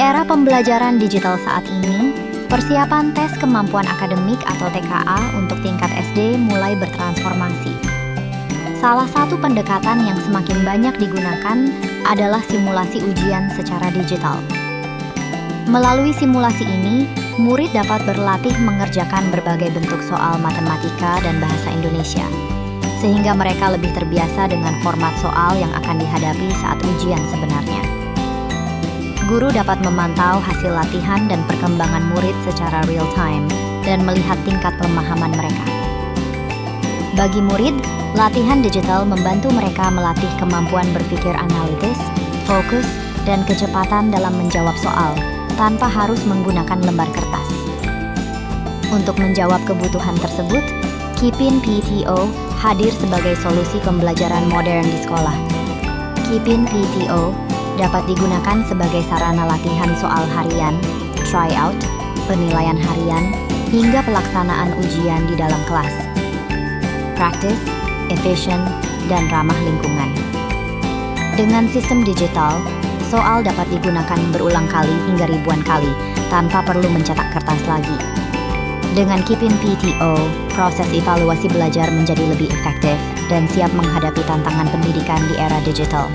era pembelajaran digital saat ini, persiapan tes kemampuan akademik atau TKA untuk tingkat SD mulai bertransformasi. Salah satu pendekatan yang semakin banyak digunakan adalah simulasi ujian secara digital. Melalui simulasi ini, murid dapat berlatih mengerjakan berbagai bentuk soal matematika dan bahasa Indonesia, sehingga mereka lebih terbiasa dengan format soal yang akan dihadapi saat ujian sebenarnya. Guru dapat memantau hasil latihan dan perkembangan murid secara real-time dan melihat tingkat pemahaman mereka. Bagi murid, latihan digital membantu mereka melatih kemampuan berpikir analitis, fokus, dan kecepatan dalam menjawab soal tanpa harus menggunakan lembar kertas. Untuk menjawab kebutuhan tersebut, Kipin PTO hadir sebagai solusi pembelajaran modern di sekolah. Kipin PTO dapat digunakan sebagai sarana latihan soal harian, tryout, penilaian harian, hingga pelaksanaan ujian di dalam kelas. Praktis, efisien, dan ramah lingkungan. Dengan sistem digital, soal dapat digunakan berulang kali hingga ribuan kali tanpa perlu mencetak kertas lagi. Dengan Kipin PTO, proses evaluasi belajar menjadi lebih efektif dan siap menghadapi tantangan pendidikan di era digital.